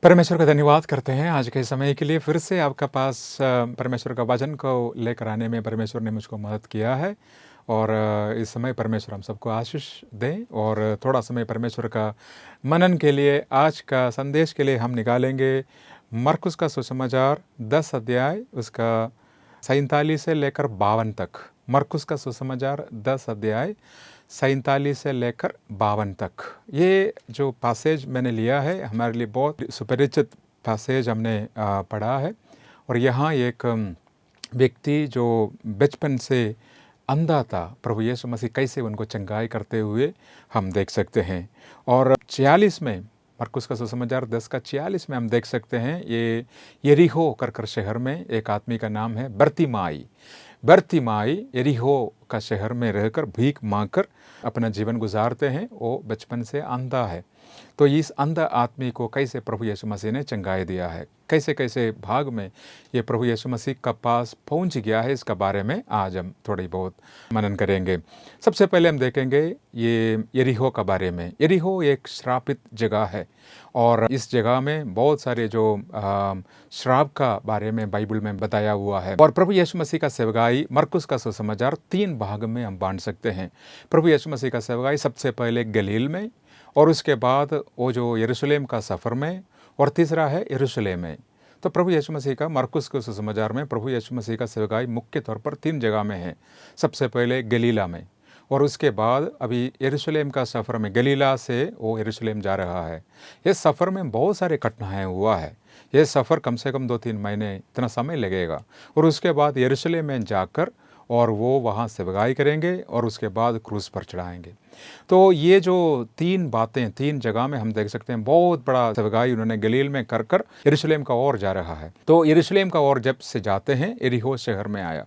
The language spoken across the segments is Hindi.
परमेश्वर का धन्यवाद करते हैं आज के समय के लिए। फिर से आपका पास परमेश्वर का वचन को लेकर आने में परमेश्वर ने मुझको मदद किया है। और इस समय परमेश्वर हम सबको आशीष दें। और थोड़ा समय परमेश्वर का मनन के लिए, आज का संदेश के लिए हम निकालेंगे मरकुस का सुसमाचार 10 अध्याय उसका 47 से लेकर 52 तक। मरकुस का सुसमाचार 10 अध्याय 47 से लेकर 52 तक। ये जो पैसेज मैंने लिया है हमारे लिए बहुत सुपरिचित पैसेज हमने पढ़ा है। और यहाँ एक व्यक्ति जो बचपन से अंधा था, प्रभु यीशु मसीह कैसे उनको चंगाई करते हुए हम देख सकते हैं। और 46 में, मरकुस का सुसमाचार 10 का 46 में हम देख सकते हैं, ये यरीहो कर शहर में एक आदमी का नाम है बर्तिमाई। बर्तिमाई यरीहो का शहर में रहकर भीख मांगकर अपना जीवन गुजारते हैं। वो बचपन से अंधा है। तो इस अंधा आदमी को कैसे प्रभु यीशु मसीह ने चंगाई दिया है, कैसे कैसे भाग में ये प्रभु यीशु मसीह का पास पहुंच गया है, इसका बारे में आज हम थोड़ी बहुत मनन करेंगे। सबसे पहले हम देखेंगे ये यरीहो का बारे में। यरीहो एक श्रापित जगह है और इस जगह में बहुत सारे जो श्राप का बारे में बाइबल में बताया हुआ है। और प्रभु यीशु मसीह का सेवकाई मरकुस का सुसमाचार 3 भाग में हम बांट सकते हैं। प्रभु यीशु मसीह का सेवकाई सबसे पहले गलील में, और उसके बाद वो जो यरूशलेम का सफ़र में, और तीसरा है यरूशलेम में। तो प्रभु यीशु मसीह का मरकुस के सुसमाचार में प्रभु यीशु मसीह का सेवकाई मुख्य तौर पर 3 जगह में है। सबसे पहले गलीला में, और उसके बाद अभी यरूशलेम का सफ़र में, गलीला से वो यरूशलेम जा रहा है। ये सफ़र में बहुत सारे कठिनाइयाँ हुआ है। ये सफ़र कम से कम 2-3 महीने इतना समय लगेगा। और उसके बाद यरूशलेम में जाकर और वो वहाँ सेवकाई करेंगे और उसके बाद क्रूस पर चढ़ाएंगे। तो ये जो 3 बातें 3 जगह में हम देख सकते हैं, बहुत बड़ा सेवकाई उन्होंने गलील में कर कर यरूशलेम का ओर जा रहा है। तो यरूशलेम का ओर जब से जाते हैं, यरीहो शहर में आया।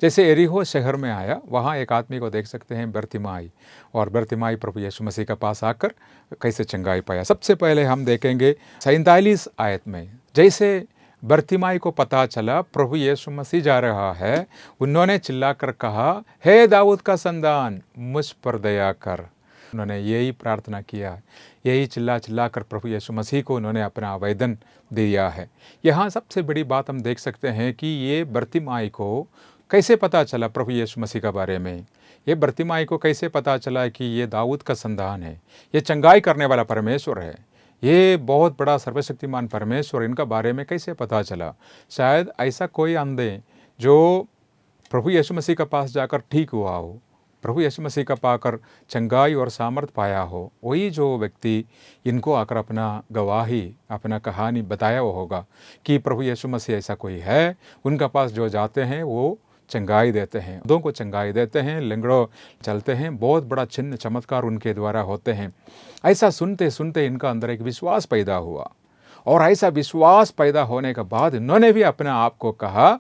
जैसे यरीहो शहर में आया, वहाँ एक आदमी को देख सकते हैं बर्तिमाई। और बर्तिमाई प्रभु यीशु मसीह के पास आकर कैसे चंगाई पाया। सबसे पहले हम देखेंगे 47 आयत में, जैसे बर्तिमाई को पता चला प्रभु यीशु मसीह जा रहा है, उन्होंने चिल्लाकर कहा, हे दाऊद का संतान, मुझ पर दया कर। उन्होंने यही प्रार्थना किया, यही चिल्ला कर प्रभु यीशु मसीह को उन्होंने अपना आवेदन दिया है। यहाँ सबसे बड़ी बात हम देख सकते हैं कि ये बर्तिमाई को कैसे पता चला प्रभु यीशु मसीह के बारे में। ये बर्तिमाई को कैसे पता चला कि ये दाऊद का संतान है, ये चंगाई करने वाला परमेश्वर है, ये बहुत बड़ा सर्वशक्तिमान परमेश्वर, इनका बारे में कैसे पता चला। शायद ऐसा कोई अंधे जो प्रभु यीशु मसीह का पास जाकर ठीक हुआ हो, प्रभु यीशु मसीह का पाकर चंगाई और सामर्थ पाया हो, वही जो व्यक्ति इनको आकर अपना गवाही, अपना कहानी बताया वो होगा कि प्रभु यीशु मसीह ऐसा कोई है। उनका पास जो जाते हैं वो चंगाई देते हैं, अंधों को चंगाई देते हैं, लंगड़ों चलते हैं, बहुत बड़ा चिन्ह चमत्कार उनके द्वारा होते हैं। ऐसा सुनते सुनते इनका अंदर एक विश्वास पैदा हुआ। और ऐसा विश्वास पैदा होने के बाद इन्होंने भी अपने आप को कहा,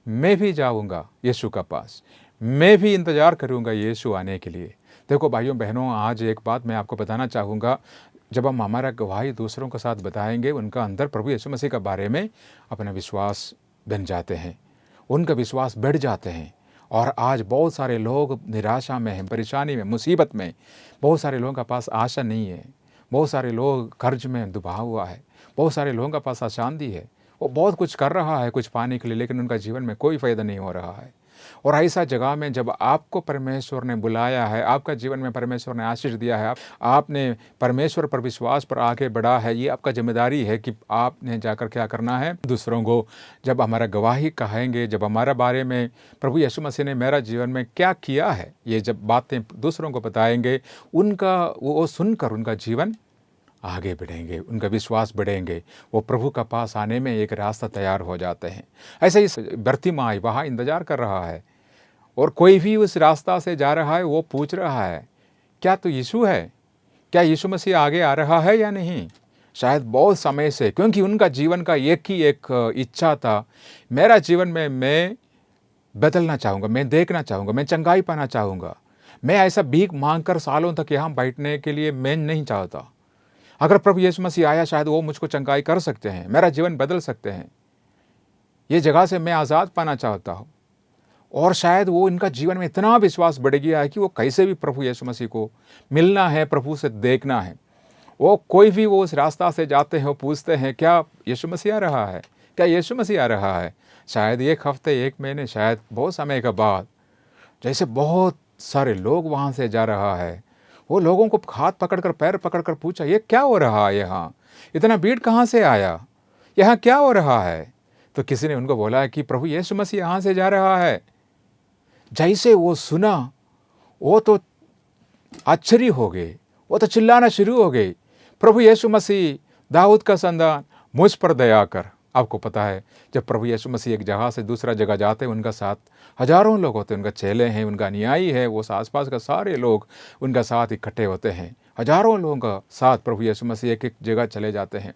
मैं भी जाऊंगा यीशु का पास, मैं भी इंतज़ार करूंगा यीशु आने के लिए। देखो भाइयों बहनों, आज एक बात मैं आपको बताना चाहूँगा, जब हम हमारा गवाही दूसरों के साथ बताएंगे, उनका अंदर प्रभु यीशु मसीह के बारे में अपना विश्वास बन जाते हैं, उनका विश्वास बढ़ जाते हैं। और आज बहुत सारे लोग निराशा में हैं, परेशानी में, मुसीबत में। बहुत सारे लोगों के पास आशा नहीं है, बहुत सारे लोग कर्ज में डूबा हुआ है, बहुत सारे लोगों के पास अशांति है। वो बहुत कुछ कर रहा है कुछ पाने के लिए, लेकिन उनका जीवन में कोई फ़ायदा नहीं हो रहा है। और ऐसा जगह में जब आपको परमेश्वर ने बुलाया है, आपका जीवन में परमेश्वर ने आशीष दिया है, आपने परमेश्वर पर विश्वास पर आगे बढ़ा है, ये आपका जिम्मेदारी है कि आपने जाकर क्या करना है, दूसरों को जब हमारा गवाही कहेंगे, जब हमारा बारे में प्रभु यीशु मसीह ने मेरा जीवन में क्या किया है, ये जब बातें दूसरों को बताएंगे, उनका वो सुनकर उनका जीवन आगे बढ़ेंगे, उनका विश्वास बढ़ेंगे, वो प्रभु का पास आने में एक रास्ता तैयार हो जाते हैं। ऐसे ही बर्तिमाई वहाँ इंतज़ार कर रहा है, और कोई भी उस रास्ता से जा रहा है, वो पूछ रहा है, क्या तो यीशु है, क्या यीशु मसीह आगे आ रहा है या नहीं। शायद बहुत समय से, क्योंकि उनका जीवन का एक ही एक इच्छा था, मेरा जीवन में मैं बदलना चाहूँगा, मैं देखना चाहूँगा, मैं चंगाई पाना चाहूँगा। मैं ऐसा भीख मांग कर सालों तक यहाँ बैठने के लिए मैं नहीं चाहता। अगर प्रभु यीशु मसीह आया, शायद वो मुझको चंगाई कर सकते हैं, मेरा जीवन बदल सकते हैं, ये जगह से मैं आज़ाद पाना चाहता हूँ। और शायद वो इनका जीवन में इतना विश्वास बढ़ गया है कि वो कैसे भी प्रभु यीशु मसीह को मिलना है, प्रभु से देखना है। वो कोई भी वो उस रास्ता से जाते हैं, वो पूछते हैं क्या यीशु मसीह आ रहा है, क्या यीशु मसीह आ रहा है। शायद 1 हफ्ते 1 महीने शायद बहुत समय के बाद जैसे बहुत सारे लोग वहाँ से जा रहा है, वो लोगों को हाथ पकड़कर पैर पकड़कर पूछा ये क्या हो रहा है, यहाँ इतना भीड़ कहाँ से आया, यहाँ क्या हो रहा है। तो किसी ने उनको बोला कि प्रभु यीशु मसीह यहाँ से जा रहा है। जैसे वो सुना वो तो आश्चर्य हो गए, वो तो चिल्लाना शुरू हो गए, प्रभु यीशु मसीह दाऊद का संतान मुझ पर दया कर। आपको पता है जब प्रभु यीशु मसीह एक जगह से दूसरा जगह जाते हैं, उनका साथ हजारों लोग होते हैं, उनका चेले हैं, उनका अनुयायी है, वो आसपास का सारे लोग उनका साथ इकट्ठे होते हैं। हजारों लोगों का साथ प्रभु यीशु मसीह एक एक जगह चले जाते हैं।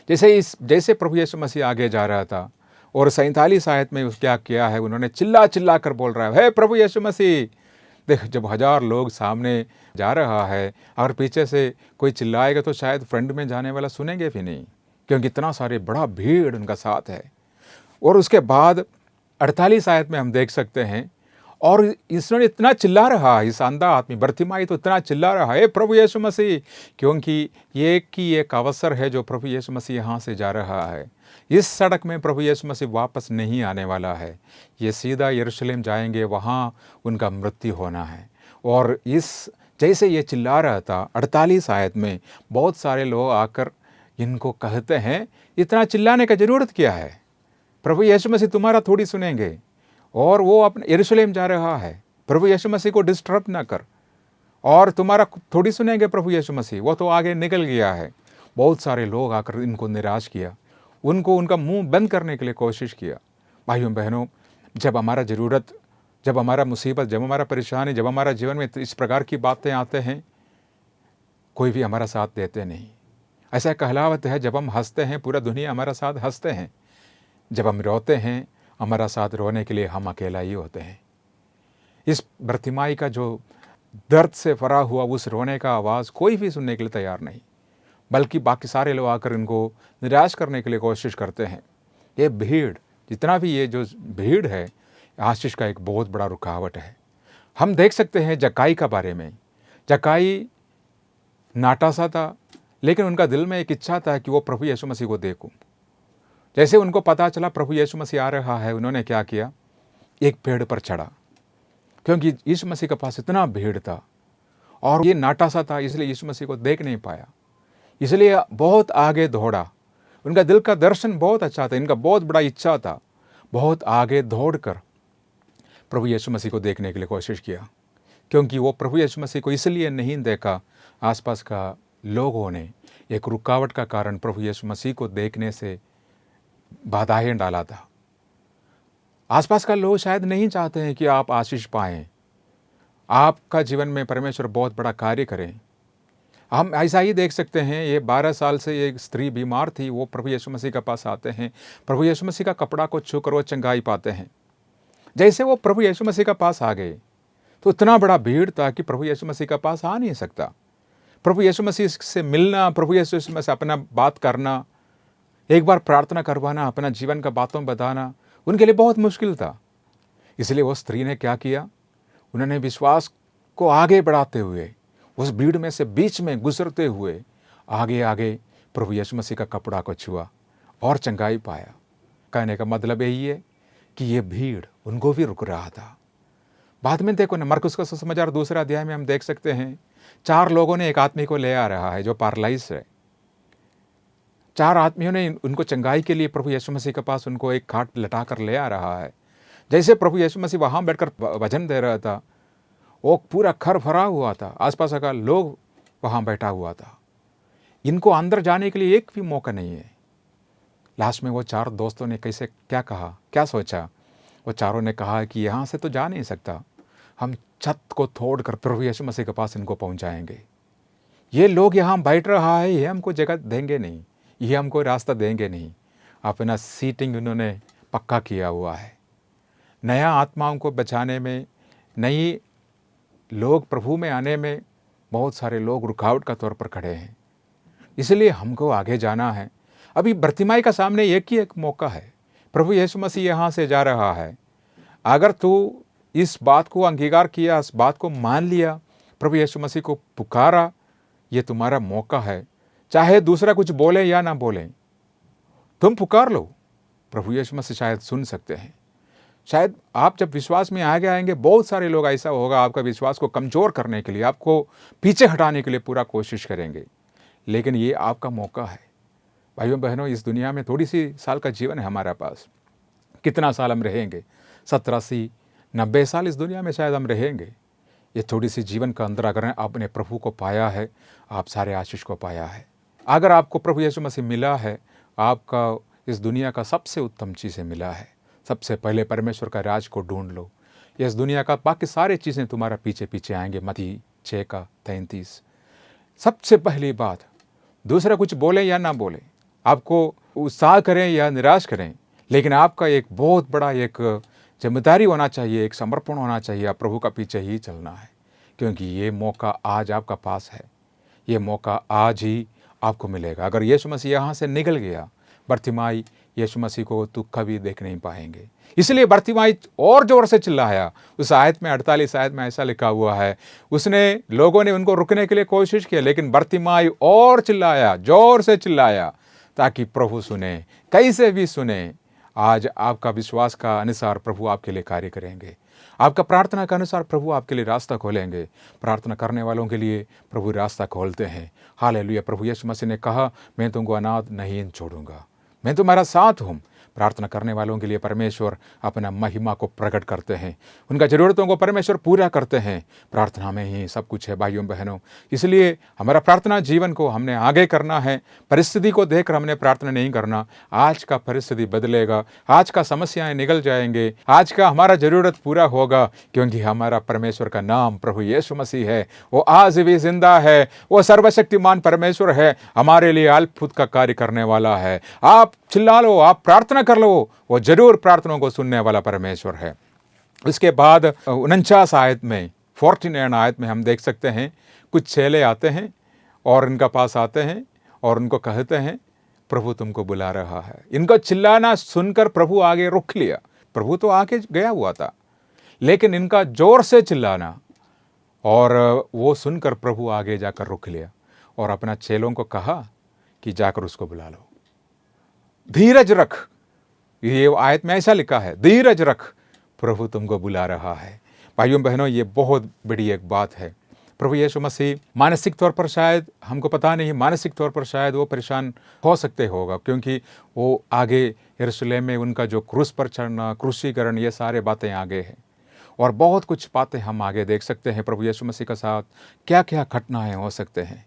जैसे प्रभु यीशु मसीह आगे जा रहा था और 47 आयत में क्या किया है, उन्होंने चिल्ला चिल्ला कर बोल रहा है, हे प्रभु यीशु मसीह। देख, जब 1000 लोग सामने जा रहा है, अगर पीछे से कोई चिल्लाएगा तो शायद फ्रंट में जाने वाला सुनेंगे भी नहीं, क्योंकि इतना सारे बड़ा भीड़ उनका साथ है। और उसके बाद 48 आयत में हम देख सकते हैं, और इसने इतना चिल्ला रहा है, इस अंधा आदमी बरतिमाई तो इतना चिल्ला रहा है, प्रभु यीशु मसीह, क्योंकि ये कि एक अवसर है जो प्रभु यीशु मसीह यहाँ से जा रहा है। इस सड़क में प्रभु यीशु मसीह वापस नहीं आने वाला है, ये सीधा यरूशलेम जाएंगे, वहाँ उनका मृत्यु होना है। और इस जैसे ये चिल्ला रहा था 48 आयत में बहुत सारे लोग आकर इनको कहते हैं, इतना चिल्लाने का ज़रूरत क्या है, प्रभु यीशु मसीह तुम्हारा थोड़ी सुनेंगे, और वो अपने यरूशलेम जा रहा है, प्रभु यीशु मसीह को डिस्टर्ब ना कर, और तुम्हारा थोड़ी सुनेंगे प्रभु यीशु मसीह, वो तो आगे निकल गया है। बहुत सारे लोग आकर इनको निराश किया, उनको उनका मुंह बंद करने के लिए कोशिश किया। भाइयों बहनों, जब हमारा ज़रूरत, जब हमारा मुसीबत, जब हमारा परेशानी, जब हमारा जीवन में इस प्रकार की बातें आते हैं, कोई भी हमारा साथ देते नहीं। ऐसा कहलावत है, जब हम हंसते हैं पूरा दुनिया हमारा साथ हंसते हैं, जब हम रोते हैं हमारा साथ रोने के लिए हम अकेला ही होते हैं। इस बरतिमाई का जो दर्द से भरा हुआ उस रोने का आवाज़ कोई भी सुनने के लिए तैयार नहीं, बल्कि बाकी सारे लोग आकर इनको निराश करने के लिए कोशिश करते हैं। ये भीड़, जितना भी ये जो भीड़ है, आशीष का एक बहुत बड़ा रुकावट है। हम देख सकते हैं जक्काई का बारे में, जक्काई नाटा सा था, लेकिन उनका दिल में एक इच्छा था कि वो प्रभु यीशु मसीह को देखूं। जैसे उनको पता चला प्रभु यीशु मसीह आ रहा है, उन्होंने क्या किया, एक पेड़ पर चढ़ा, क्योंकि यीशु मसीह के पास इतना भीड़ था और ये नाटा सा था, इसलिए यीशु मसीह को देख नहीं पाया, इसलिए बहुत आगे दौड़ा। उनका दिल का दर्शन बहुत अच्छा था, इनका बहुत बड़ा इच्छा था, बहुत आगे दौड़कर प्रभु यीशु मसीह को देखने के लिए कोशिश किया, क्योंकि वो प्रभु यीशु मसीह को इसलिए नहीं देखा, आसपास का लोगों ने एक रुकावट का कारण प्रभु यीशु मसीह को देखने से बाधाएं डाला था। आसपास का लोग शायद नहीं चाहते हैं कि आप आशीष पाएं, आपका जीवन में परमेश्वर बहुत बड़ा कार्य करें। हम ऐसा ही देख सकते हैं, ये 12 साल से एक स्त्री बीमार थी, वो प्रभु यीशु मसीह के पास आते हैं, प्रभु यीशु मसीह का कपड़ा को छूकर वो चंगाई पाते हैं। जैसे वो प्रभु यीशु मसीह के पास आ गए तो इतना बड़ा भीड़ था कि प्रभु यीशु मसीह के पास आ नहीं सकता। प्रभु यीशु मसीह से मिलना, प्रभु यीशु मसीह से अपना बात करना, एक बार प्रार्थना करवाना, अपना जीवन का बातों बताना उनके लिए बहुत मुश्किल था। इसलिए वो स्त्री ने क्या किया, उन्होंने विश्वास को आगे बढ़ाते हुए उस भीड़ में से बीच में गुजरते हुए आगे आगे प्रभु यीशु मसीह का कपड़ा को छुआ और चंगाई पाया। कहने का मतलब यही है कि ये भीड़ उनको भी रुक रहा था। बाद में देखो ना, मरकुस का सुसमाचार 2 अध्याय में हम देख सकते हैं, 4 लोगों ने एक आदमी को ले आ रहा है जो पैरालाइज है। 4 आदमियों ने उनको चंगाई के लिए प्रभु यीशु मसीह के पास उनको एक खाट लटाकर ले आ रहा है। जैसे प्रभु यीशु मसीह वहाँ बैठकर वचन दे रहा था, वो पूरा खर भरा हुआ था, आसपास का लोग वहाँ बैठा हुआ था, इनको अंदर जाने के लिए एक भी मौका नहीं है। लास्ट में वो 4 दोस्तों ने कैसे क्या कहा, क्या सोचा, वो चारों ने कहा कि यहाँ से तो जा नहीं सकता, हम छत को तोड़कर प्रभु यीशु मसीह के पास इनको पहुँचाएंगे। ये लोग यहाँ बैठ रहा है, ये हमको जगह देंगे नहीं, ये हमको रास्ता देंगे नहीं। अपना सीटिंग उन्होंने पक्का किया हुआ है। नया आत्माओं को बचाने में, नई लोग प्रभु में आने में बहुत सारे लोग रुकावट का तौर पर खड़े हैं, इसलिए हमको आगे जाना है। अभी बरतिमाई का सामने एक मौका है, प्रभु यीशु मसीह यहाँ से जा रहा है। अगर तू इस बात को अंगीकार किया, इस बात को मान लिया, प्रभु यीशु मसीह को पुकारा, ये तुम्हारा मौका है, चाहे दूसरा कुछ बोले या ना बोले, तुम पुकार लो, प्रभु यीशु मसीह शायद सुन सकते हैं। शायद आप जब विश्वास में आगे आएंगे, बहुत सारे लोग ऐसा होगा आपका विश्वास को कमज़ोर करने के लिए, आपको पीछे हटाने के लिए पूरा कोशिश करेंगे, लेकिन ये आपका मौका है। भाइयों बहनों, इस दुनिया में थोड़ी सी साल का जीवन है हमारे पास। कितना साल हम रहेंगे? 70, 80, 90 साल इस दुनिया में शायद हम रहेंगे। ये थोड़ी सी जीवन का अंदर अगर आपने प्रभु को पाया है, आप सारे आशीष को पाया है। अगर आपको प्रभु यीशु मसीह मिला है, आपका इस दुनिया का सबसे उत्तम चीज़ें मिला है। सबसे पहले परमेश्वर का राज को ढूंढ लो, इस दुनिया का बाकी सारी चीज़ें तुम्हारा पीछे पीछे आएंगे। मत्ती 6:33। सबसे पहली बात, दूसरा कुछ बोले या ना बोले, आपको उत्साह करें या निराश करें, लेकिन आपका एक बहुत बड़ा एक जिम्मेदारी होना चाहिए, एक समर्पण होना चाहिए। आप प्रभु का पीछे ही चलना है, क्योंकि ये मौका आज आपका पास है। ये मौका आज ही आपको मिलेगा। अगर यीशु मसीह यहाँ से निकल गया, बर्तिमाई यीशु मसीह को तो कभी देख नहीं पाएंगे। इसलिए बर्तिमाई और जोर से चिल्लाया। उस आयत में 48 आयत में ऐसा लिखा हुआ है, उसने लोगों ने उनको रुकने के लिए कोशिश किया, लेकिन बर्तिमाई और चिल्लाया, जोर से चिल्लाया, ताकि प्रभु सुने, कैसे भी सुने। आज आपका विश्वास का अनुसार प्रभु आपके लिए कार्य करेंगे। आपका प्रार्थना के अनुसार प्रभु आपके लिए रास्ता खोलेंगे। प्रार्थना करने वालों के लिए प्रभु रास्ता खोलते हैं। हालेलुया। प्रभु यीशु मसीह ने कहा, मैं तुमको अनाथ नहीं छोड़ूंगा, मैं तुम्हारा साथ हूँ। प्रार्थना करने वालों के लिए परमेश्वर अपना महिमा को प्रकट करते हैं, उनका ज़रूरतों को परमेश्वर पूरा करते हैं। प्रार्थना में ही सब कुछ है भाइयों बहनों। इसलिए हमारा प्रार्थना जीवन को हमने आगे करना है। परिस्थिति को देखकर हमने प्रार्थना नहीं करना। आज का परिस्थिति बदलेगा, आज का समस्याएं निकल जाएंगे, आज का हमारा ज़रूरत पूरा होगा, क्योंकि हमारा परमेश्वर का नाम प्रभु यीशु मसीह है। वो आज भी जिंदा है, वो सर्वशक्तिमान परमेश्वर है, हमारे लिए अद्भुत का कार्य करने वाला है। आप चिल्ला लो, आप प्रार्थना कर लो, वो जरूर प्रार्थनाओं को सुनने वाला परमेश्वर है। इसके बाद 49 आयत में, 49 आयत में हम देख सकते हैं, कुछ चेले आते हैं और इनका पास आते हैं और उनको कहते हैं, प्रभु तुमको बुला रहा है। इनका चिल्लाना सुनकर प्रभु आगे रुक लिया। प्रभु तो आगे गया हुआ था, लेकिन इनका जोर से चिल्लाना और वो सुनकर प्रभु आगे जाकर रुक लिया और अपना चेलों को कहा कि जाकर उसको बुला लो, धीरज रख। ये आयत में ऐसा लिखा है, धीरज रख, प्रभु तुमको बुला रहा है। भाइयों बहनों, ये बहुत बड़ी एक बात है। प्रभु यीशु मसीह मानसिक तौर पर शायद, हमको पता नहीं, मानसिक तौर पर शायद वो परेशान हो सकते होगा, क्योंकि वो आगे यरूशलेम में उनका जो क्रूस पर चढ़ना, क्रूसीकरण, ये सारे बातें आगे हैं और बहुत कुछ बातें हम आगे देख सकते हैं। प्रभु यीशु मसीह के साथ क्या क्या घटनाएं हो सकते हैं।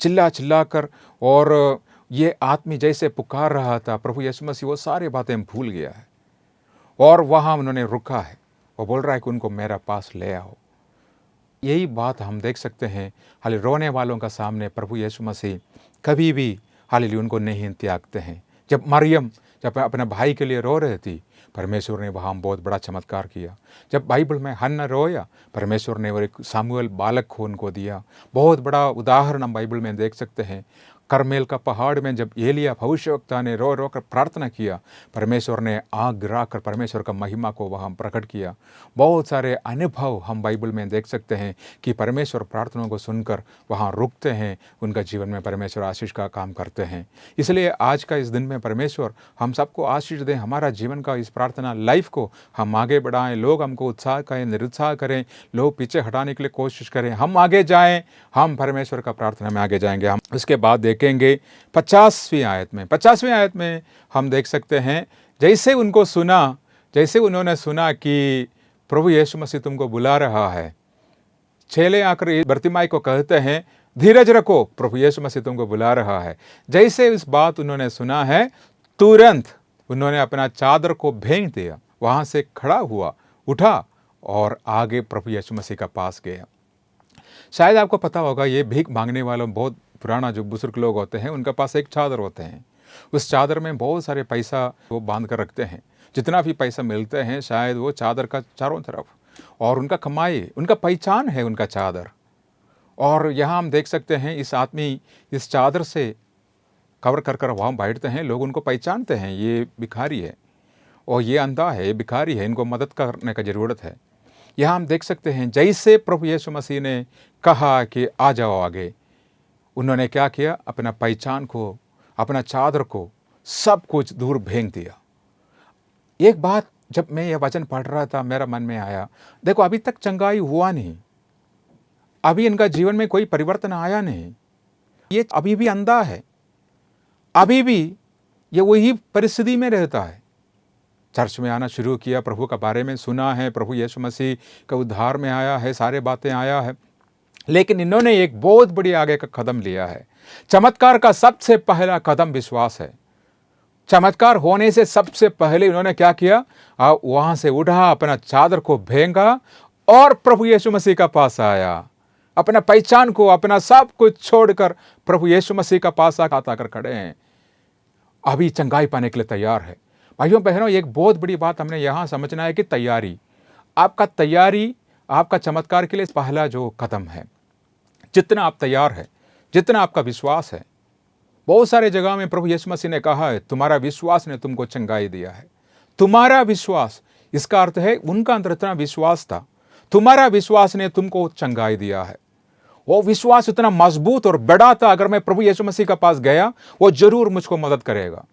चिल्ला चिल्ला कर और ये आदमी जैसे पुकार रहा था, प्रभु यीशु मसीह वो सारी बातें भूल गया है और वहाँ उन्होंने रुका है। वो बोल रहा है कि उनको मेरा पास ले आओ। यही बात हम देख सकते हैं। हाले रोने वालों का सामने प्रभु यीशु मसीह कभी भी हाले उनको नहीं त्यागते हैं। जब मरियम जब अपने भाई के लिए रो रही थी, परमेश्वर ने वहाँ बहुत बड़ा चमत्कार किया। जब बाइबल में हन्ना रोया, परमेश्वर ने वो एक सामुएल बालक को उनको दिया। बहुत बड़ा उदाहरण हम बाइबल में देख सकते हैं। करमेल का पहाड़ में जब एलिया भविष्यवक्ता ने रो रो कर प्रार्थना किया, परमेश्वर ने आग गिराकर परमेश्वर का महिमा को वहाँ प्रकट किया। बहुत सारे अनुभव हम बाइबल में देख सकते हैं कि परमेश्वर प्रार्थनाओं को सुनकर वहाँ रुकते हैं, उनका जीवन में परमेश्वर आशीष का काम करते हैं। इसलिए आज का इस दिन में परमेश्वर हम सबको आशीष दें। हमारा जीवन का इस प्रार्थना लाइफ को हम आगे बढ़ाएं। लोग हमको उत्साह करें, निरुत्साह करें, लोग पीछे हटाने के लिए कोशिश करें, हम आगे जाएं, हम परमेश्वर का प्रार्थना में आगे जाएंगे। हम उसके बाद देखेंगे 50वीं आयत में हम देख सकते हैं, जैसे उनको सुना, जैसे उन्होंने सुना कि प्रभु यीशु मसीह तुमको बुला रहा है, चेले आकर बर्तिमाई को कहते हैं, धीरज रखो, प्रभु यीशु मसीह तुमको बुला रहा है। जैसे इस बात उन्होंने सुना है, तुरंत उन्होंने अपना चादर को फेंक दिया, वहाँ से खड़ा हुआ, उठा और आगे प्रभु यीशु मसीह का पास गया। शायद आपको पता होगा, ये भीख मांगने वालों, बहुत पुराना जो बुजुर्ग लोग होते हैं, उनके पास एक चादर होते हैं। उस चादर में बहुत सारे पैसा वो बांध कर रखते हैं। जितना भी पैसा मिलते हैं शायद वो चादर का चारों तरफ, और उनका कमाई, उनका पहचान है उनका चादर। और यहाँ हम देख सकते हैं, इस आदमी इस चादर से कवर कर कर वहाँ बैठते हैं, लोग उनको पहचानते हैं, ये भिखारी है और ये अंधा है, ये भिखारी है, इनको मदद करने का ज़रूरत है। यहाँ हम देख सकते हैं, जैसे प्रभु यीशु मसीह ने कहा कि आ जाओ आगे, उन्होंने क्या किया, अपना पहचान को, अपना चादर को, सब कुछ दूर फेंक दिया। एक बात जब मैं ये वचन पढ़ रहा था मेरा मन में आया, देखो अभी तक चंगाई हुआ नहीं, अभी इनका जीवन में कोई परिवर्तन आया नहीं, ये अभी भी अंधा है, अभी भी ये वही परिस्थिति में रहता है। चर्च में आना शुरू किया, प्रभु का बारे में सुना है, प्रभु यीशु मसीह का उद्धार में आया है, सारे बातें आया है, लेकिन इन्होंने एक बहुत बड़ी आगे का कदम लिया है। चमत्कार का सबसे पहला कदम विश्वास है। चमत्कार होने से सबसे पहले इन्होंने क्या किया, वहां से उठा, अपना चादर को फेंका और प्रभु यीशु मसीह का पास आया। अपना पहचान को, अपना सब कुछ छोड़कर प्रभु यीशु मसीह का पास आकर खड़े हैं, अभी चंगाई पाने के लिए तैयार है। भाइयों बहनों, एक बहुत बड़ी बात हमने यहाँ समझना है कि तैयारी, आपका चमत्कार के लिए पहला जो कदम है, जितना आप तैयार है, जितना आपका विश्वास है। बहुत सारे जगह में प्रभु यीशु मसीह ने कहा है, तुम्हारा विश्वास ने तुमको चंगाई दिया है। तुम्हारा विश्वास, इसका अर्थ है उनका अंदर इतना विश्वास था, तुम्हारा विश्वास ने तुमको चंगाई दिया है। वो विश्वास इतना मजबूत और बड़ा था, अगर मैं प्रभु यीशु मसीह के पास गया, वो जरूर मुझको मदद करेगा,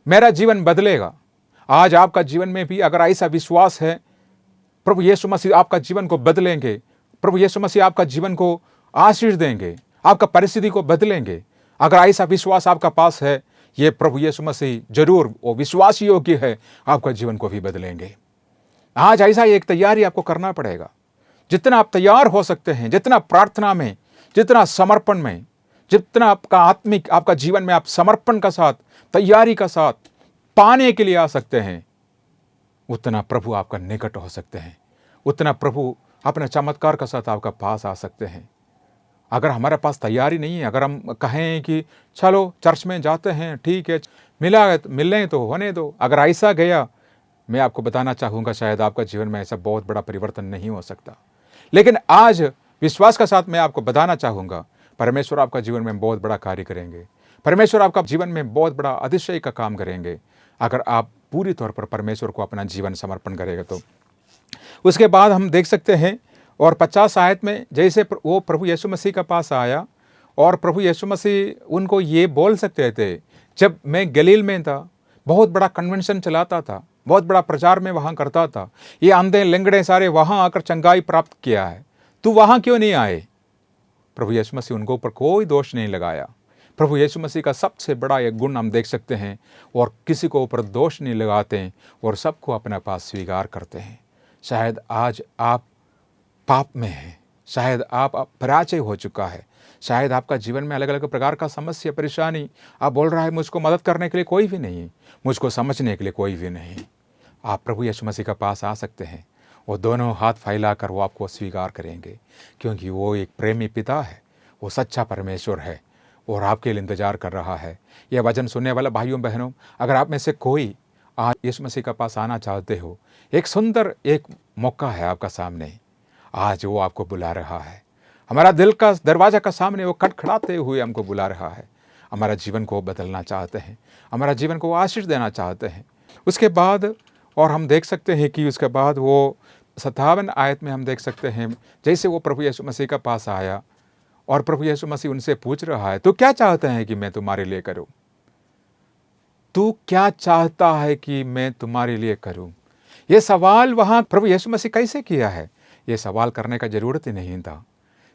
मेरा जीवन बदलेगा। आज आपका जीवन में भी अगर ऐसा विश्वास है, प्रभु यीशु मसीह आपका जीवन को बदलेंगे, प्रभु यीशु मसीह आपका जीवन को आशीष देंगे, आपका परिस्थिति को बदलेंगे। अगर ऐसा विश्वास आपका पास है, ये प्रभु यीशु मसीह जरूर वो विश्वास योग्य है, आपका जीवन को भी बदलेंगे। आज ऐसा एक तैयारी आपको करना पड़ेगा। जितना आप तैयार हो सकते हैं, जितना प्रार्थना में, जितना समर्पण में, जितना आपका आत्मिक आपका जीवन में आप समर्पण का साथ, तैयारी का साथ पाने के लिए आ सकते हैं, उतना प्रभु आपका निकट हो सकते हैं, उतना प्रभु अपने चमत्कार का साथ आपका पास आ सकते हैं। अगर हमारे पास तैयारी नहीं है, अगर हम कहें कि चलो चर्च में जाते हैं, ठीक है, मिलने तो होने दो, अगर ऐसा गया, मैं आपको बताना चाहूँगा शायद आपका जीवन में ऐसा बहुत बड़ा परिवर्तन नहीं हो सकता। लेकिन आज विश्वास का साथ मैं आपको बताना चाहूँगा, परमेश्वर आपका जीवन में बहुत बड़ा कार्य करेंगे, परमेश्वर आपका जीवन में बहुत बड़ा अतिशय का काम करेंगे, अगर आप पूरी तौर पर परमेश्वर को अपना जीवन समर्पण करेंगे तो। उसके बाद हम देख सकते हैं, और 50 आयत में जैसे वो प्रभु यीशु मसीह के पास आया, और प्रभु यीशु मसीह उनको ये बोल सकते थे, जब मैं गलील में था, बहुत बड़ा कन्वेंशन चलाता था, बहुत बड़ा प्रचार में वहाँ करता था, ये अंधे लंगड़े सारे वहाँ आकर चंगाई प्राप्त किया है, तू वहाँ क्यों नहीं आए? प्रभु यीशु मसीह उनको ऊपर कोई दोष नहीं लगाया। प्रभु यीशु मसीह का सबसे बड़ा एक गुण हम देख सकते हैं, और किसी को ऊपर दोष नहीं लगाते और सबको अपने पास स्वीकार करते हैं। शायद आज आप पाप में हैं, शायद आप पराजय हो चुका है, शायद आपका जीवन में अलग अलग प्रकार का समस्या परेशानी, आप बोल रहा है मुझको मदद करने के लिए कोई भी नहीं, मुझको समझने के लिए कोई भी नहीं। आप प्रभु यीशु मसीह के पास आ सकते हैं, वो दोनों हाथ फैलाकर वो आपको स्वीकार करेंगे, क्योंकि वो एक प्रेमी पिता है, वो सच्चा परमेश्वर है और आपके लिए इंतजार कर रहा है। यह वचन सुनने वाला भाइयों बहनों, अगर आप में से कोई आज यीशु मसीह के पास आना चाहते हो, एक सुंदर एक मौका है आपका सामने, आज वो आपको बुला रहा है। हमारा दिल का दरवाजा का सामने वो खटखड़ाते हुए हमको बुला रहा है। हमारा जीवन को बदलना चाहते हैं, हमारा जीवन को आशीष देना चाहते हैं। उसके बाद और हम देख सकते हैं कि उसके बाद वो 57 आयत में हम देख सकते हैं, जैसे वो प्रभु यीशु मसीह का पास आया और प्रभु यीशु मसीह उनसे पूछ रहा है, तू क्या चाहते हैं कि मैं तुम्हारे लिए करूं? तू क्या चाहता है कि मैं तुम्हारे लिए करूं? ये सवाल वहां प्रभु यीशु मसीह कैसे किया है? ये सवाल करने का जरूरत ही नहीं था,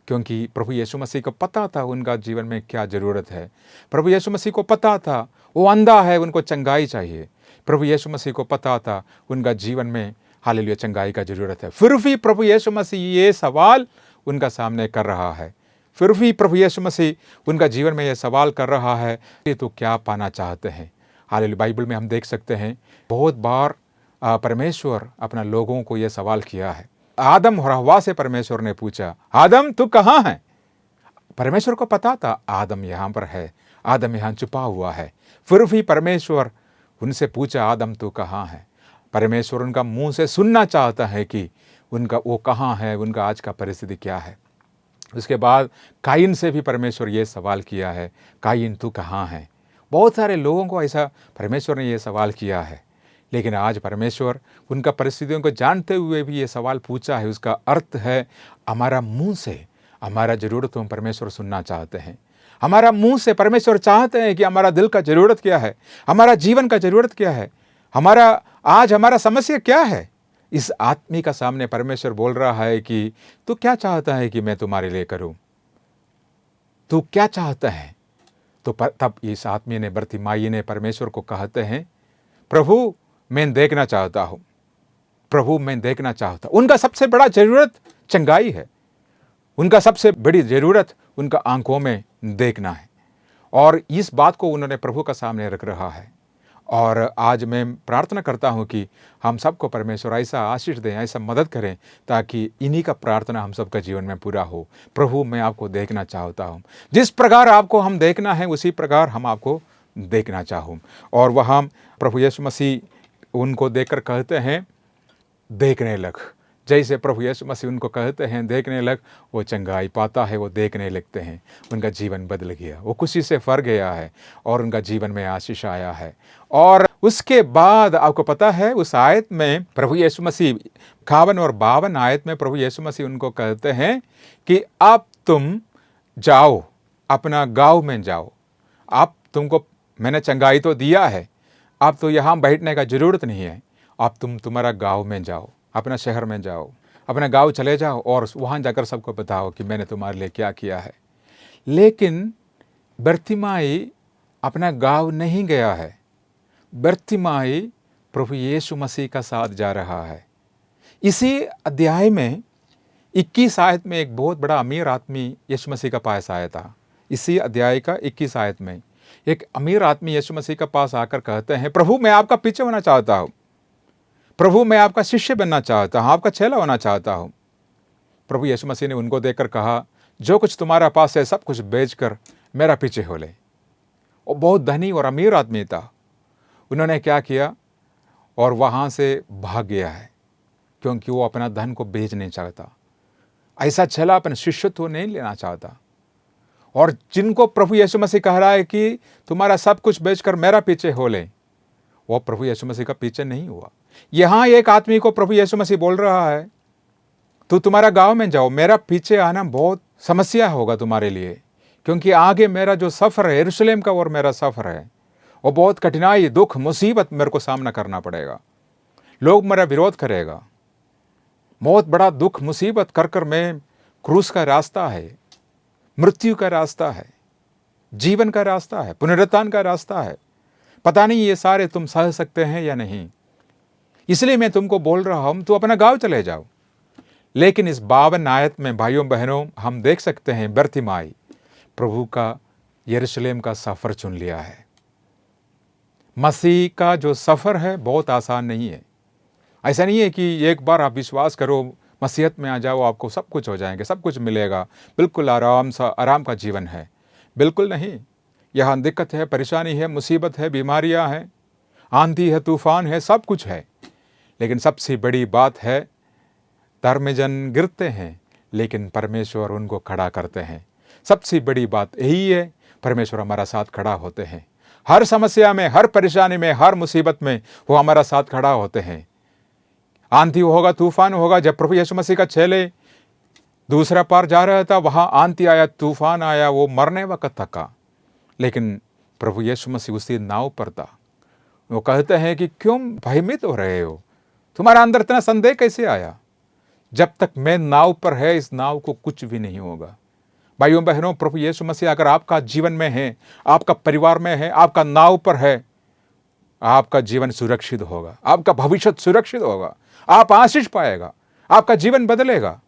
क्योंकि प्रभु यीशु मसीह को पता था उनका जीवन में क्या ज़रूरत है। प्रभु यीशु मसीह को पता था वो अंधा है, उनको चंगाई चाहिए। प्रभु यीशु मसीह को पता था उनका जीवन में हालेलुया चंगाई का ज़रूरत है। फिर भी प्रभु यीशु मसीह ये सवाल उनका सामने कर रहा है, फिर भी प्रभु यीशु मसीह उनका जीवन में ये सवाल कर रहा है कि तो क्या पाना चाहते हैं। हालेलुया, बाइबल में हम देख सकते हैं बहुत बार परमेश्वर अपना लोगों को ये सवाल किया है। आदम और हव्वा से परमेश्वर ने पूछा, आदम तू कहाँ है? परमेश्वर को पता था आदम यहाँ पर है, आदम यहाँ छुपा हुआ है, फिर भी परमेश्वर उनसे पूछा, आदम तू कहाँ है? परमेश्वर उनका मुंह से सुनना चाहता है कि उनका वो कहाँ है, उनका आज का परिस्थिति क्या है। उसके बाद काइन से भी परमेश्वर ये सवाल किया है, काइन तू कहाँ है? बहुत सारे लोगों को ऐसा परमेश्वर ने ये सवाल किया है, लेकिन आज परमेश्वर उनका परिस्थितियों को जानते हुए भी ये सवाल पूछा है। उसका अर्थ है हमारा मुंह से, हमारा ज़रूरत हम परमेश्वर सुनना चाहते हैं। हमारा मुंह से परमेश्वर चाहते हैं कि हमारा दिल का ज़रूरत क्या है, हमारा जीवन का ज़रूरत क्या है, हमारा समस्या क्या है। इस आदमी का सामने परमेश्वर बोल रहा है कि तू क्या चाहता है कि मैं तुम्हारे लिए करूं, तू क्या चाहता है। तो तब इस आदमी ने, बर्तिमाई ने परमेश्वर को कहते हैं, प्रभु मैं देखना चाहता हूं, प्रभु मैं देखना चाहता हूं। उनका सबसे बड़ा ज़रूरत चंगाई है, उनका सबसे बड़ी ज़रूरत उनका आंखों में देखना है। और इस बात को उन्होंने प्रभु का सामने रख रहा है। और आज मैं प्रार्थना करता हूं कि हम सबको परमेश्वर ऐसा आशीष दें, ऐसा मदद करें, ताकि इन्हीं का प्रार्थना हम सबका जीवन में पूरा हो। प्रभु मैं आपको देखना चाहता हूं, जिस प्रकार आपको हम देखना है उसी प्रकार हम आपको देखना चाहूँ। और वहाँ प्रभु यीशु मसीह उनको देखकर कहते हैं, देखने लग। जैसे प्रभु यीशु मसीह उनको कहते हैं देखने लग, वो चंगाई पाता है, वो देखने लगते हैं, उनका जीवन बदल गया, वो खुशी से भर गया है और उनका जीवन में आशीष आया है। और उसके बाद आपको पता है उस आयत में प्रभु यीशु मसीह 51 और 52 आयत में प्रभु यीशु मसीह उनको कहते हैं कि अब तुम जाओ, अपना गाँव में जाओ, आप तुमको मैंने चंगाई तो दिया है, अब तो यहाँ बैठने का ज़रूरत नहीं है, अब तुम तुम्हारा गाँव में जाओ, अपना शहर में जाओ, अपना गांव चले जाओ और वहाँ जाकर सबको बताओ कि मैंने तुम्हारे लिए क्या किया है। लेकिन बर्तिमाई अपना गांव नहीं गया है, बर्तिमाई प्रभु यीशु मसीह का साथ जा रहा है। इसी अध्याय में 21 आयत में एक बहुत बड़ा अमीर आदमी यीशु मसीह का पास आया था। इसी अध्याय का 21 आयत में एक अमीर आदमी यीशु मसीह का पास आकर कहते हैं, प्रभु मैं आपका पीछे होना चाहता हूँ, प्रभु मैं आपका शिष्य बनना चाहता हूँ, आपका चेला होना चाहता हूँ। प्रभु यीशु मसीह ने उनको देखकर कहा, जो कुछ तुम्हारा पास है सब कुछ बेचकर मेरा पीछे हो ले। वो बहुत धनी और अमीर आदमी था। उन्होंने क्या किया और वहाँ से भाग गया है, क्योंकि वो अपना धन को बेच नहीं चाहता। ऐसा चेला अपने शिष्यत्व नहीं लेना चाहता। और जिनको प्रभु यीशु मसीह कह रहा है कि तुम्हारा सब कुछ बेचकर मेरा पीछे हो ले, वो प्रभु यीशु मसीह का पीछे नहीं हुआ। यहाँ एक आदमी को प्रभु यीशु मसीह बोल रहा है, तू तुम्हारा गांव में जाओ, मेरा पीछे आना बहुत समस्या होगा तुम्हारे लिए, क्योंकि आगे मेरा जो सफ़र है यरूशलेम का और मेरा सफ़र है, वो बहुत कठिनाई, दुख, मुसीबत मेरे को सामना करना पड़ेगा। लोग मेरा विरोध करेगा, बहुत बड़ा दुख मुसीबत कर कर मैं, क्रूस का रास्ता है, मृत्यु का रास्ता है, जीवन का रास्ता है, पुनरुत्थान का रास्ता है। पता नहीं ये सारे तुम सह सकते हैं या नहीं, इसलिए मैं तुमको बोल रहा हूं तू अपना गांव चले जाओ। लेकिन इस 52 आयत में भाइयों बहनों हम देख सकते हैं बर्तिमाई प्रभु का यरूशलेम का सफ़र चुन लिया है। मसीह का जो सफ़र है बहुत आसान नहीं है। ऐसा नहीं है कि एक बार आप विश्वास करो, मसीहत में आ जाओ, आपको सब कुछ हो जाएंगे, सब कुछ मिलेगा, बिल्कुल आराम का जीवन है। बिल्कुल नहीं, यहाँ दिक्कत है, परेशानी है, मुसीबत है, बीमारियाँ हैं, आंधी है, तूफान है, सब कुछ है। लेकिन सबसे बड़ी बात है, धर्मजन गिरते हैं लेकिन परमेश्वर उनको खड़ा करते हैं। सबसे बड़ी बात यही है, परमेश्वर हमारा साथ खड़ा होते हैं। हर समस्या में, हर परेशानी में, हर मुसीबत में वो हमारा साथ खड़ा होते हैं। आंधी होगा, तूफान होगा। जब प्रभु यीशु मसीह का चेले दूसरा पार जा रहा था, वहाँ आंधी आया, तूफान आया, वो मरने वक्त थका, लेकिन प्रभु यीशु मसीह उसी नाव पर था। वो कहते हैं कि क्यों भयभीत हो रहे हो, तुम्हारा अंदर इतना संदेह कैसे आया? जब तक मैं नाव पर है, इस नाव को कुछ भी नहीं होगा। भाइयों बहनों, प्रभु यीशु मसीह अगर आपका जीवन में है, आपका परिवार में है, आपका नाव पर है, आपका जीवन सुरक्षित होगा, आपका भविष्य सुरक्षित होगा, आप आशीष पाएगा, आपका जीवन बदलेगा।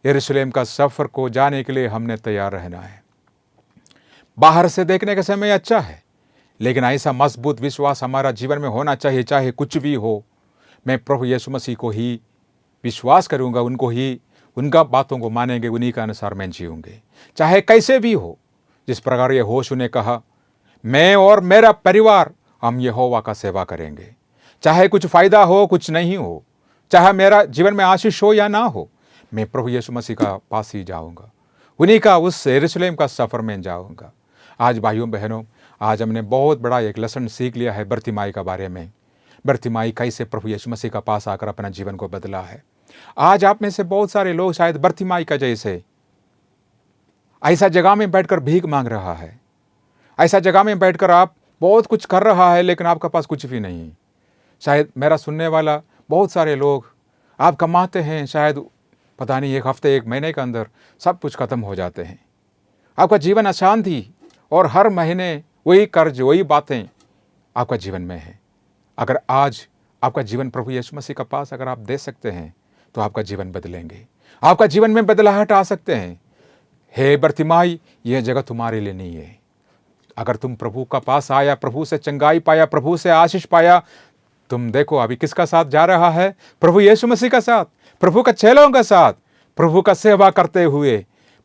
यरूशलेम का सफर को जाने के लिए हमने तैयार रहना है। बाहर से देखने का समय अच्छा है, लेकिन ऐसा मजबूत विश्वास हमारा जीवन में होना चाहिए, चाहे कुछ भी हो, मैं प्रभु यीशु मसीह को ही विश्वास करूंगा, उनको ही, उनका बातों को मानेंगे, उन्हीं के अनुसार मैं जीऊँगे, चाहे कैसे भी हो। जिस प्रकार यहोशू ने कहा, मैं और मेरा परिवार हम यहोवा का सेवा करेंगे, चाहे कुछ फ़ायदा हो, कुछ नहीं हो, चाहे मेरा जीवन में आशीष हो या ना हो, मैं प्रभु यीशु मसीह का पास ही जाऊँगा, उन्हीं का उस यरूशलेम का सफ़र में जाऊँगा। आज भाइयों बहनों, आज हमने बहुत बड़ा एक लेसन सीख लिया है बर्तिमाई का बारे में। बर्तिमाई कैसे प्रभु यीशु मसीह का पास आकर अपना जीवन को बदला है। आज आप में से बहुत सारे लोग शायद बर्तिमाई का जैसे ऐसा जगह में बैठकर भीख मांग रहा है, ऐसा जगह में बैठकर आप बहुत कुछ कर रहा है लेकिन आपके पास कुछ भी नहीं। शायद मेरा सुनने वाला बहुत सारे लोग आप कमाते हैं, शायद पता नहीं 1 हफ्ते 1 महीने के अंदर सब कुछ खत्म हो जाते हैं। आपका जीवन अशांति और हर महीने वही कर्ज, वही बातें आपका जीवन में है। अगर आज आपका जीवन प्रभु यीशु मसीह के पास अगर आप दे सकते हैं तो आपका जीवन बदलेंगे, आपका जीवन में बदलाहट आ सकते हैं। हे बर्तिमाई, यह जगह तुम्हारे लिए नहीं है। अगर तुम प्रभु का पास आया, प्रभु से चंगाई पाया, प्रभु से आशीष पाया, तुम देखो अभी किसका साथ जा रहा है? प्रभु यीशु मसीह का साथ, प्रभु का चेलों का साथ, प्रभु का सेवा करते हुए,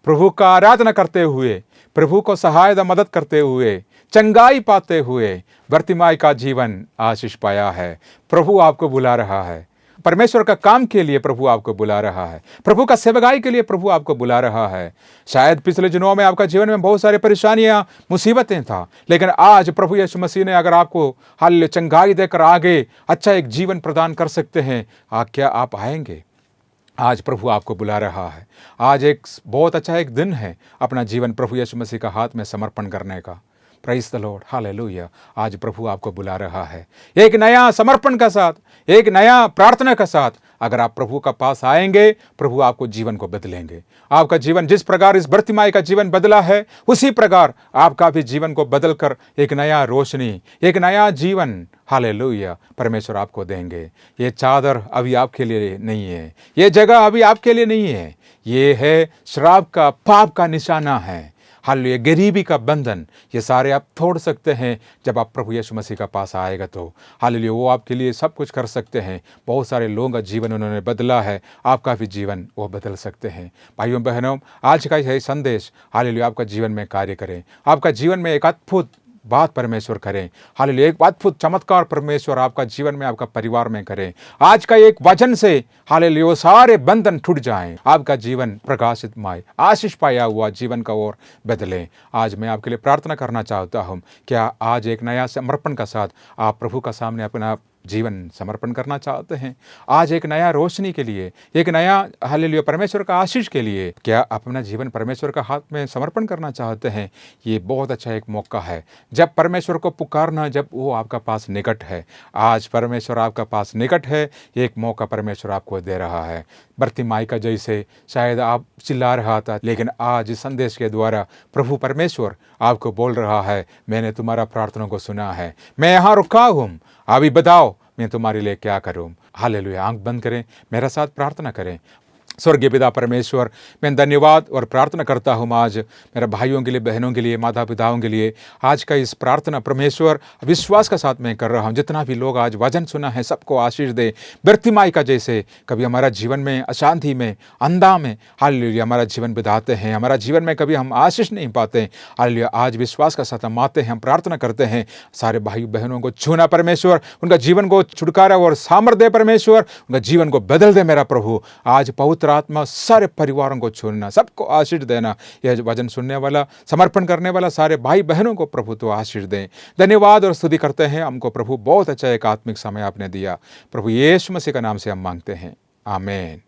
प्रभु का आराधना करते हुए, प्रभु को सहायता मदद करते हुए, चंगाई पाते हुए बर्तिमाई का जीवन आशीष पाया है। प्रभु आपको बुला रहा है, परमेश्वर का काम के लिए प्रभु आपको बुला रहा है, प्रभु का सेवकाई के लिए प्रभु आपको बुला रहा है। शायद पिछले दिनों में आपका जीवन में बहुत सारी परेशानियां, मुसीबतें था, लेकिन आज प्रभु यीशु मसीह ने अगर आपको हाल चंगाई देकर आगे अच्छा एक जीवन प्रदान कर सकते हैं, क्या आप आएंगे? आज प्रभु आपको बुला रहा है। आज एक बहुत अच्छा एक दिन है अपना जीवन प्रभु यीशु मसीह का हाथ में समर्पण करने का। Praise the Lord, hallelujah. आज प्रभु आपको बुला रहा है एक नया समर्पण का साथ, एक नया प्रार्थना का साथ। अगर आप प्रभु का पास आएंगे, प्रभु आपको जीवन को बदलेंगे। आपका जीवन जिस प्रकार इस बर्तिमाई का जीवन बदला है, उसी प्रकार आपका भी जीवन को बदलकर एक नया रोशनी, एक नया जीवन, हालेलुया, परमेश्वर आपको देंगे। ये चादर अभी आपके लिए नहीं है, ये जगह अभी आपके लिए नहीं है, ये है श्राप का, पाप का निशाना है। हालेलुया, गरीबी का बंधन, ये सारे आप तोड़ सकते हैं जब आप प्रभु यीशु मसीह का पास आएगा तो। हालेलुया, वो आपके लिए सब कुछ कर सकते हैं। बहुत सारे लोगों का जीवन उन्होंने बदला है, आपका भी जीवन वो बदल सकते हैं। भाइयों बहनों, आज का यह संदेश हालेलुया आपका जीवन में कार्य करें, आपका जीवन में एक अद्भुत बात परमेश्वर करें। हालेलुया, एक अद्भुत चमत्कार परमेश्वर आपका जीवन में, आपका परिवार में करें। आज का एक वचन से हालेलुया वो सारे बंधन टूट जाएं, आपका जीवन प्रकाशितमय, आशीष पाया हुआ जीवन का ओर बदलें। आज मैं आपके लिए प्रार्थना करना चाहता हूँ, क्या आज एक नया समर्पण का साथ आप प्रभु का सामने अपना जीवन समर्पण करना चाहते हैं? आज एक नया रोशनी के लिए, एक नया हालेलुया परमेश्वर का आशीष के लिए क्या अपना जीवन परमेश्वर का हाथ में समर्पण करना चाहते हैं? ये बहुत अच्छा एक मौका है जब परमेश्वर को पुकारना, जब वो आपका पास निकट है। आज परमेश्वर आपका पास निकट है, एक मौका परमेश्वर आपको दे रहा है। बर्तिमाई का जैसे शायद आप चिल्ला रहा था, लेकिन आज इस संदेश के द्वारा प्रभु परमेश्वर आपको बोल रहा है, मैंने तुम्हारा प्रार्थना को सुना है, मैं यहाँ रुका हूँ, अभी बताओ मैं तुम्हारे लिए क्या करूं। हालेलुया, आंख बंद करें, मेरा साथ प्रार्थना करें। स्वर्गीय पिता परमेश्वर, मैं धन्यवाद और प्रार्थना करता हूँ आज मेरे भाइयों के लिए, बहनों के लिए, माता पिताओं के लिए। आज का इस प्रार्थना परमेश्वर विश्वास के साथ मैं कर रहा हूँ। जितना भी लोग आज वचन सुना है, सबको आशीष दे। बर्तिमाई का जैसे कभी हमारा जीवन में अशांति में, अंधा में हालेलुया हमारा जीवन बिताते हैं, हमारा जीवन में कभी हम आशीष नहीं पाते। हालेलुया, आज विश्वास के साथ हम आते हैं, हम प्रार्थना करते हैं, सारे भाई बहनों को छूना परमेश्वर, उनका जीवन को छुटकारा और सामर्थ्य दे परमेश्वर, उनका जीवन को बदल दे मेरा प्रभु। आज पवित्र आत्मा सारे परिवारों को छोड़ना, सबको आशीष देना। यह वचन सुनने वाला, समर्पण करने वाला सारे भाई बहनों को प्रभु तो आशीष दें। धन्यवाद और स्तुति करते हैं, हमको प्रभु बहुत अच्छा एक आत्मिक समय आपने दिया। प्रभु यीशु मसीह का नाम से हम मांगते हैं, आमीन।